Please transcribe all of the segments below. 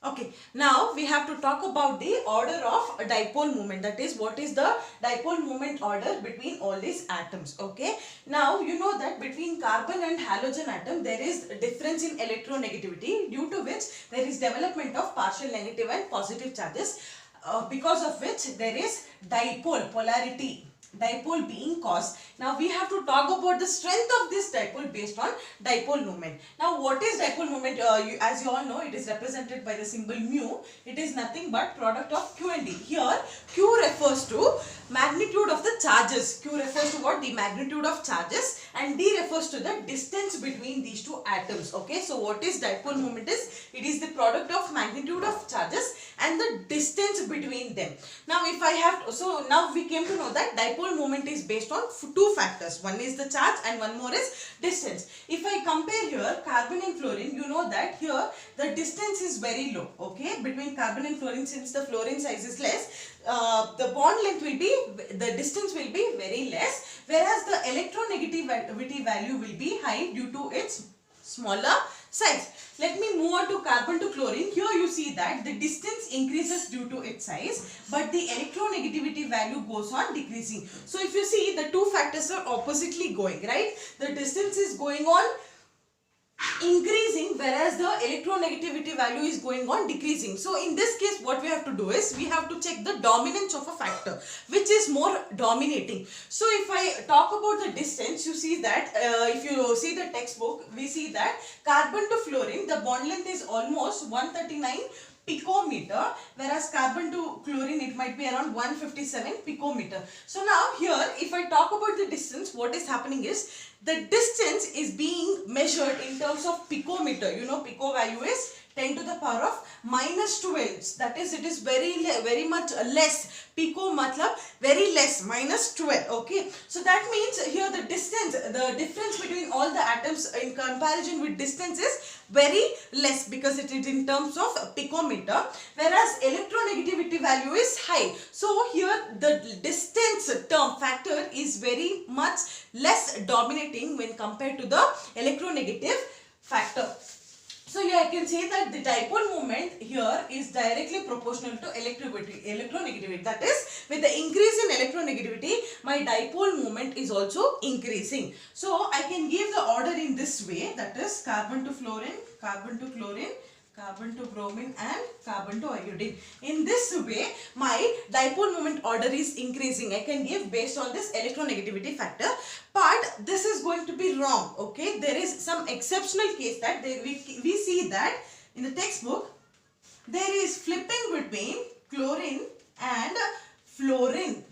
Okay, now we have to talk about the order of dipole moment. That is, what is the dipole moment order between all these atoms. Okay, now you know that between carbon and halogen atom there is difference in electronegativity, due to which there is development of partial negative and positive charges, because of which there is dipole polarity. Dipole being caused. Now we have to talk about the strength of this dipole based on dipole moment. Now what is dipole moment? As you all know, it is represented by the symbol mu. It is nothing but product of Q and D. Here Q refers to magnitude of the charges. Q refers to what? The magnitude of charges, and D refers to the distance between these two atoms. Okay, so what is dipole moment is? It is the product of magnitude of charges and the distance between them. Now if I have to, so now we came to know that dipole moment is based on two factors. One is the charge and one more is distance. If I compare here carbon and fluorine, you know that here the distance is very low. Okay, between carbon and fluorine, since the fluorine size is less, the bond length will be, the distance will be very less, whereas the electronegativity value will be high due to its smaller size. Let me move on to carbon to chlorine. Here you see that the distance increases due to its size, but the electronegativity value goes on decreasing. So if you see, the two factors are oppositely going, right? The distance is going on increasing, whereas the electronegativity value is going on decreasing. So in this case, what we have to do is we have to check the dominance of a factor, which is more dominating. So if I talk about the distance, you see that if you see the textbook, we see that carbon to fluorine, the bond length is almost 139 picometer, whereas carbon to chlorine it might be around 157 picometer. So now here if I talk about the distance, what is happening is the distance is being measured in terms of picometer. You know, pico value is 10 to the power of minus 12. That is, it is very much less. Pico matlab very less, minus 12. Okay, so that means here the distance, the difference between all the atoms in comparison with distance is very less, because it is in terms of picometer, whereas electronegativity value is high. So here the distance term factor is very much less dominating when compared to the electronegative factor. So here I can say that the dipole moment here is directly proportional to electronegativity. That is, with the increase in electronegativity, my dipole moment is also increasing. So I can give the order in this way, that is carbon to fluorine, carbon to chlorine, carbon to bromine and carbon to iodine. In this way, my dipole moment order is increasing. I can give based on this electronegativity factor, but this is going to be wrong. Okay, there is some exceptional case that we see that in the textbook there is flipping between chlorine and fluorine.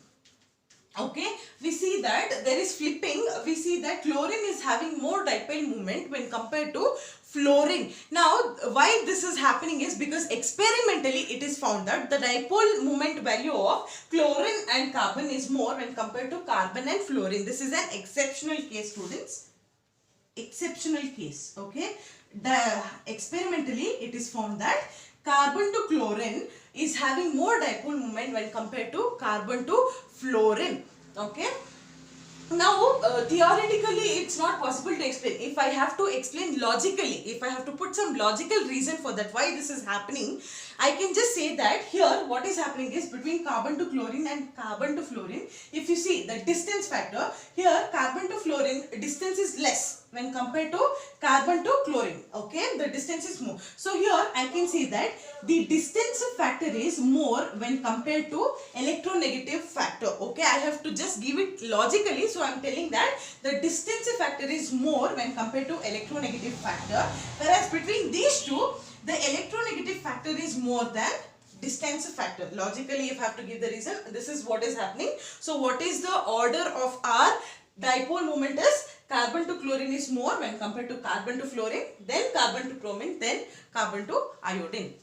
Okay, we see that there is flipping. We see that chlorine is having more dipole moment when compared to fluorine. Now, why this is happening is because experimentally it is found that the dipole moment value of chlorine and carbon is more when compared to carbon and fluorine. This is an exceptional case, students. Exceptional case. Okay, experimentally it is found that carbon to chlorine is having more dipole moment when compared to carbon to fluorine. Okay. Now, theoretically, it's not possible to explain. If I have to explain logically, if I have to put some logical reason for that, why this is happening, I can just say that here what is happening is between carbon to chlorine and carbon to fluorine, if you see the distance factor, here carbon to fluorine distance is less when compared to carbon to chlorine. Okay, the distance is more. So here I can say that the distance factor is more when compared to electronegative factor. Okay, I have to just give it logically. So I am telling that the distance factor is more when compared to electronegative factor, whereas between these two, the electronegative factor is more than distance factor. Logically, if I have to give the reason, this is what is happening. So what is the order of our dipole moment is carbon to chlorine is more when compared to carbon to fluorine, then carbon to bromine, then carbon to iodine.